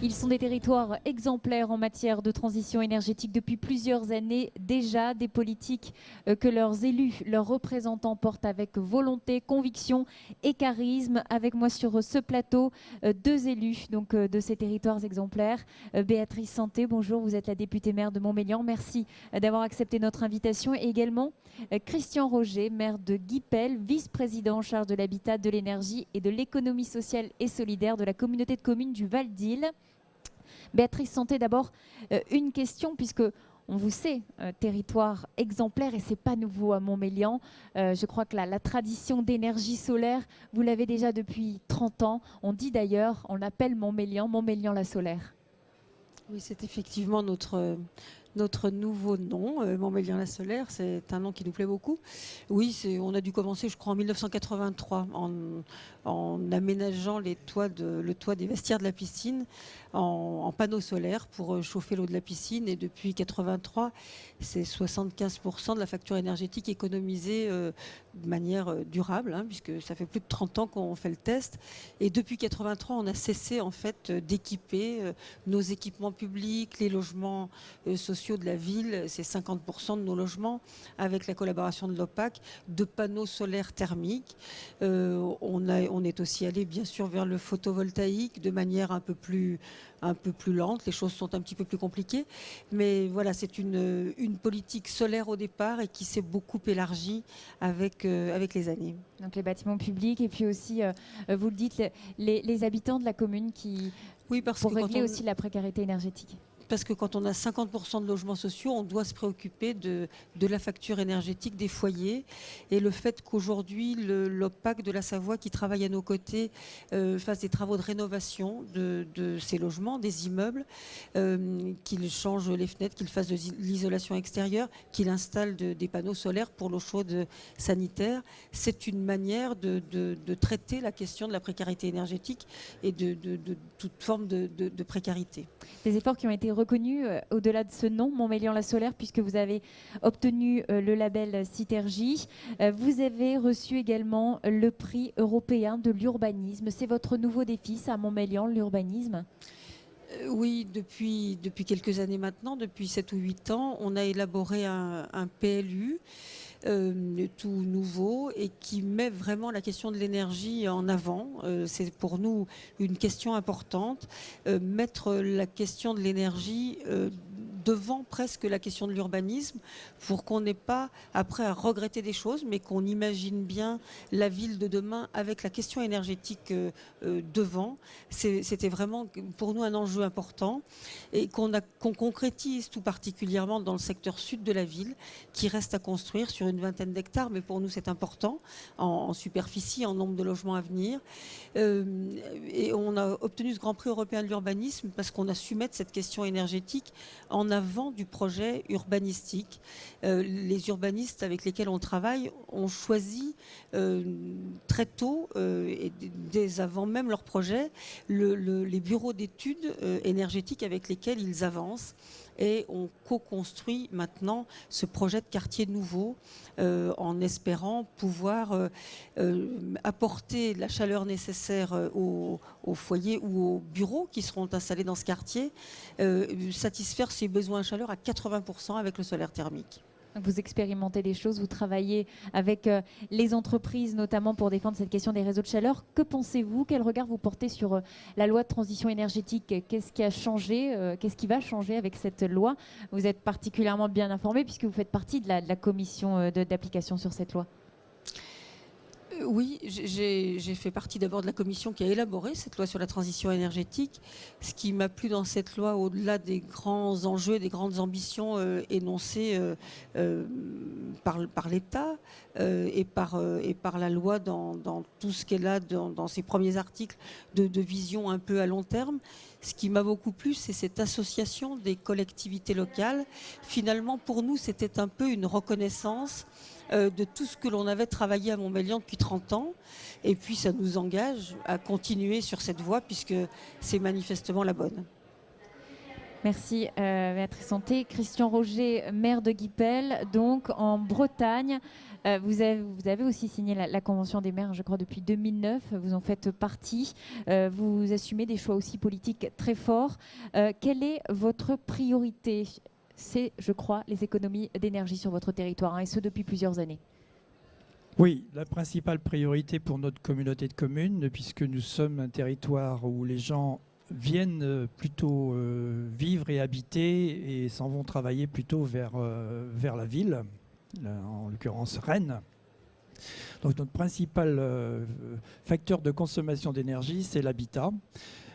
Ils sont des territoires exemplaires en matière de transition énergétique depuis plusieurs années déjà, des politiques que leurs élus, leurs représentants portent avec volonté, conviction et charisme. Avec moi sur ce plateau, deux élus de ces territoires exemplaires. Béatrice Santé, bonjour, vous êtes la députée maire de Montmélian. Merci d'avoir accepté notre invitation. Et également Christian Roger, maire de Guipel, vice-président en charge de l'habitat, de l'énergie et de l'économie sociale et solidaire de la communauté de communes du Val-d'Isle. Béatrice Santé, d'abord, une question, puisque on vous sait, territoire exemplaire, et ce n'est pas nouveau à Montmélian. Je crois que la tradition d'énergie solaire, vous l'avez déjà depuis 30 ans. On dit d'ailleurs, on appelle Montmélian la solaire. Oui, c'est effectivement notre nouveau nom, Montmélian la Solaire. C'est un nom qui nous plaît beaucoup. Oui, on a dû commencer, je crois, en 1983, en aménageant le toit des vestiaires de la piscine en panneaux solaires pour chauffer l'eau de la piscine. Et depuis 1983, c'est 75% de la facture énergétique économisée de manière durable, puisque ça fait plus de 30 ans qu'on fait le test. Et depuis 1983, on a cessé en fait d'équiper nos équipements publics, les logements sociaux de la ville, c'est 50% de nos logements, avec la collaboration de l'OPAC, de panneaux solaires thermiques. On est aussi allé bien sûr vers le photovoltaïque de manière un peu plus lente. Les choses sont un petit peu plus compliquées, mais voilà, c'est une politique solaire au départ et qui s'est beaucoup élargie avec les années. Donc les bâtiments publics et puis aussi, vous le dites, les habitants de la commune qui, oui, pour régler aussi la précarité énergétique. Parce que quand on a 50% de logements sociaux, on doit se préoccuper de la facture énergétique des foyers. Et le fait qu'aujourd'hui, l'OPAC de la Savoie, qui travaille à nos côtés, fasse des travaux de rénovation de ces logements, des immeubles, qu'il change les fenêtres, qu'il fasse de l'isolation extérieure, qu'il installe des panneaux solaires pour l'eau chaude sanitaire, c'est une manière de traiter la question de la précarité énergétique et de toute forme de précarité. Des efforts qui ont été reconnus au-delà de ce nom, Montmélian la Solaire, puisque vous avez obtenu le label Citergie. Vous avez reçu également le prix européen de l'urbanisme. C'est votre nouveau défi, ça, à Montmélian, l'urbanisme ? Oui, depuis quelques années maintenant, depuis 7 ou 8 ans, on a élaboré un PLU tout nouveau et qui met vraiment la question de l'énergie en avant. C'est pour nous une question importante. Mettre la question de l'énergie devant presque la question de l'urbanisme pour qu'on n'ait pas après à regretter des choses, mais qu'on imagine bien la ville de demain avec la question énergétique devant. C'était vraiment pour nous un enjeu important et qu'on concrétise tout particulièrement dans le secteur sud de la ville qui reste à construire sur une vingtaine d'hectares, mais pour nous c'est important en superficie, en nombre de logements à venir. Et on a obtenu ce Grand Prix européen de l'urbanisme parce qu'on a su mettre cette question énergétique en avant du projet urbanistique. Les urbanistes avec lesquels on travaille ont choisi très tôt, et dès avant même leur projet, les bureaux d'études énergétiques avec lesquels ils avancent. Et on co-construit maintenant ce projet de quartier nouveau en espérant pouvoir apporter la chaleur nécessaire aux foyers ou aux bureaux qui seront installés dans ce quartier, satisfaire ses besoins en chaleur à 80% avec le solaire thermique. Vous expérimentez des choses, vous travaillez avec les entreprises notamment pour défendre cette question des réseaux de chaleur. Que pensez-vous? Quel regard vous portez sur la loi de transition énergétique? Qu'est-ce qui a changé? Qu'est-ce qui va changer avec cette loi? Vous êtes particulièrement bien informé puisque vous faites partie de la commission d'application sur cette loi. Oui, j'ai fait partie d'abord de la commission qui a élaboré cette loi sur la transition énergétique. Ce qui m'a plu dans cette loi, au-delà des grands enjeux, des grandes ambitions énoncées par l'État et par la loi dans tout ce qu'elle a dans ses premiers articles de vision un peu à long terme, ce qui m'a beaucoup plu, c'est cette association des collectivités locales. Finalement, pour nous, c'était un peu une reconnaissance de tout ce que l'on avait travaillé à Montmélian depuis 30 ans. Et puis ça nous engage à continuer sur cette voie puisque c'est manifestement la bonne. Merci Béatrice Santé. Christian Roger, maire de Guipel, donc en Bretagne. Vous avez aussi signé la Convention des maires, je crois, depuis 2009. Vous en faites partie. Vous assumez des choix aussi politiques très forts. Quelle est votre priorité? C'est, je crois, les économies d'énergie sur votre territoire, hein, et ce depuis plusieurs années. Oui, la principale priorité pour notre communauté de communes, puisque nous sommes un territoire où les gens viennent plutôt vivre et habiter et s'en vont travailler plutôt vers la ville, en l'occurrence Rennes. Donc notre principal facteur de consommation d'énergie, c'est l'habitat.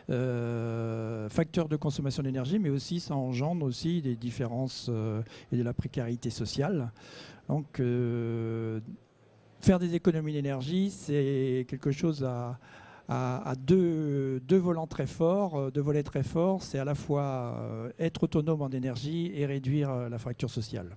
Facteur de consommation d'énergie, mais aussi ça engendre aussi des différences et de la précarité sociale. Donc faire des économies d'énergie, c'est quelque chose à deux volets très forts. C'est à la fois être autonome en énergie et réduire la fracture sociale.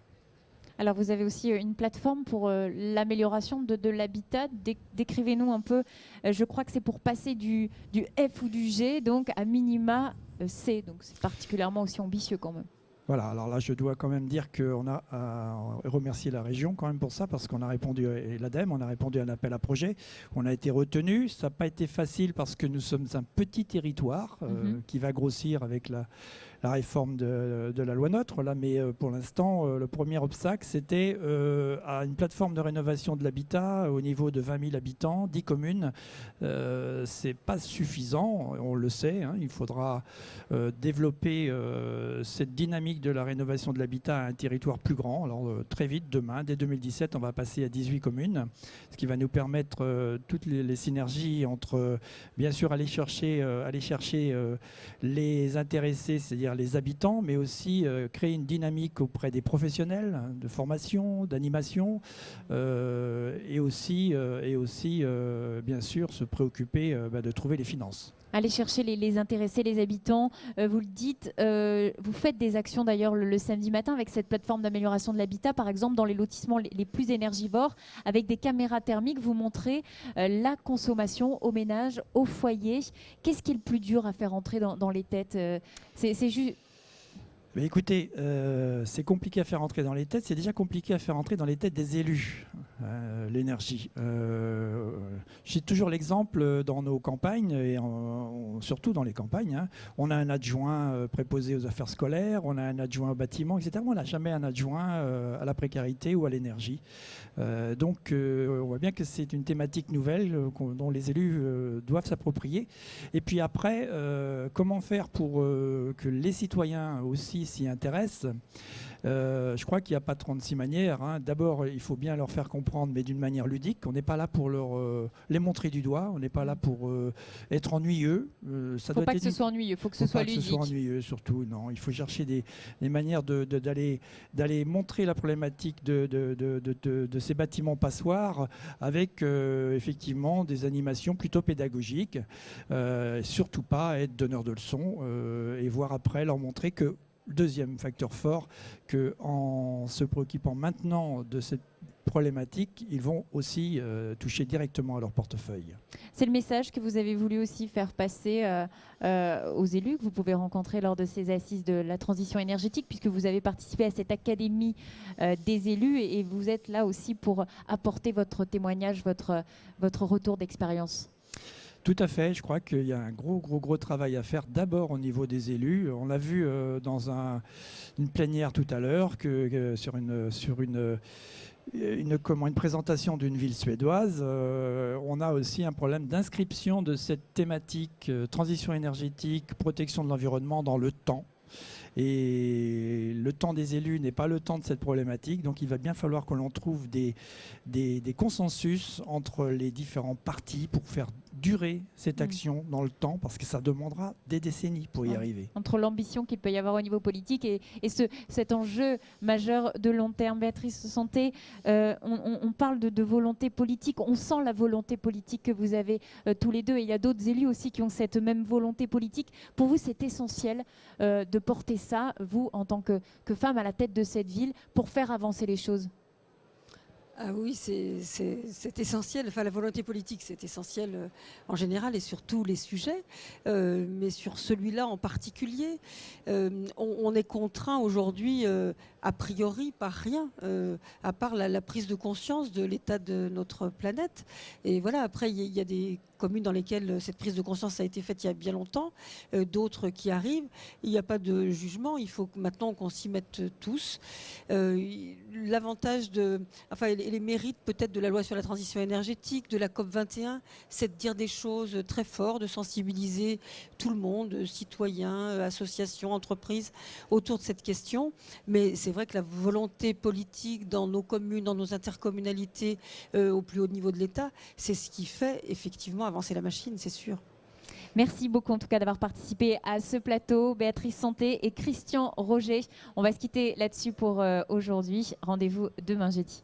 Alors vous avez aussi une plateforme pour l'amélioration de l'habitat. Décrivez-nous un peu, je crois que c'est pour passer du F ou du G, donc à minima C, donc c'est particulièrement aussi ambitieux quand même. Voilà, alors là je dois quand même dire qu'on a remercié la région quand même pour ça, parce qu'on a répondu, et l'ADEME, on a répondu à un appel à projet, on a été retenu. Ça n'a pas été facile parce que nous sommes un petit territoire qui va grossir avec la réforme de la loi NOTRe, là, mais pour l'instant, le premier obstacle, c'était à une plateforme de rénovation de l'habitat au niveau de 20 000 habitants, 10 communes. C'est pas suffisant, on le sait, hein, il faudra développer cette dynamique de la rénovation de l'habitat à un territoire plus grand. Alors très vite, demain, dès 2017, on va passer à 18 communes, ce qui va nous permettre toutes les synergies entre, bien sûr, aller chercher les intéressés, c'est-à-dire les habitants, mais aussi créer une dynamique auprès des professionnels de formation, d'animation, et aussi bien sûr, se préoccuper de trouver les finances. Aller chercher les intéressés, les habitants, vous le dites, vous faites des actions d'ailleurs le samedi matin avec cette plateforme d'amélioration de l'habitat, par exemple dans les lotissements les plus énergivores, avec des caméras thermiques, vous montrez la consommation au ménage, au foyer. Qu'est-ce qui est le plus dur à faire entrer dans les têtes? C'est juste... Mais écoutez, c'est compliqué à faire entrer dans les têtes, c'est déjà compliqué à faire entrer dans les têtes des élus, l'énergie. J'ai toujours l'exemple dans nos campagnes, et surtout dans les campagnes, hein, on a un adjoint préposé aux affaires scolaires, on a un adjoint au bâtiment, etc. On n'a jamais un adjoint à la précarité ou à l'énergie. Donc on voit bien que c'est une thématique nouvelle dont les élus doivent s'approprier. Et puis après, comment faire pour que les citoyens aussi s'y intéressent? Je crois qu'il n'y a pas 36 manières, hein. D'abord, il faut bien leur faire comprendre, mais d'une manière ludique. On n'est pas là pour les montrer du doigt, on n'est pas là pour être ennuyeux. Il ne faut pas que ce soit ennuyeux, il faut que ce soit ludique. Il faut pas que ce soit ennuyeux, surtout, non. Il faut chercher des manières d'aller montrer la problématique de ces bâtiments passoires avec effectivement des animations plutôt pédagogiques. Surtout pas être donneur de leçons et voir après leur montrer que, deuxième facteur fort, qu'en se préoccupant maintenant de cette problématique, ils vont aussi toucher directement à leur portefeuille. C'est le message que vous avez voulu aussi faire passer aux élus que vous pouvez rencontrer lors de ces assises de la transition énergétique, puisque vous avez participé à cette académie des élus et vous êtes là aussi pour apporter votre témoignage, votre retour d'expérience. Tout à fait, je crois qu'il y a un gros travail à faire d'abord au niveau des élus. On l'a vu dans une plénière tout à l'heure sur une présentation d'une ville suédoise. On a aussi un problème d'inscription de cette thématique transition énergétique, protection de l'environnement dans le temps. Et le temps des élus n'est pas le temps de cette problématique, donc il va bien falloir que l'on trouve des consensus entre les différents partis pour faire durer cette action dans le temps, parce que ça demandera des décennies pour y arriver. Entre l'ambition qu'il peut y avoir au niveau politique et cet enjeu majeur de long terme. Béatrice Santé, on parle de volonté politique, on sent la volonté politique que vous avez tous les deux, et il y a d'autres élus aussi qui ont cette même volonté politique. Pour vous, c'est essentiel de porter ça, vous, en tant que femme à la tête de cette ville, pour faire avancer les choses? Ah oui, c'est essentiel. Enfin, la volonté politique, c'est essentiel en général et sur tous les sujets, mais sur celui-là en particulier, on est contraint aujourd'hui, a priori, par rien, à part la prise de conscience de l'état de notre planète. Et voilà, après, il y a des communes dans lesquelles cette prise de conscience a été faite il y a bien longtemps, d'autres qui arrivent. Il n'y a pas de jugement, il faut maintenant qu'on s'y mette tous. L'avantage enfin, les mérites peut-être de la loi sur la transition énergétique, de la COP21, c'est de dire des choses très fortes, de sensibiliser tout le monde, citoyens, associations, entreprises, autour de cette question. Mais c'est vrai que la volonté politique dans nos communes, dans nos intercommunalités, au plus haut niveau de l'État, c'est ce qui fait effectivement avancer la machine, c'est sûr. Merci beaucoup en tout cas d'avoir participé à ce plateau, Béatrice Santé et Christian Roger. On va se quitter là-dessus pour aujourd'hui. Rendez-vous demain jeudi.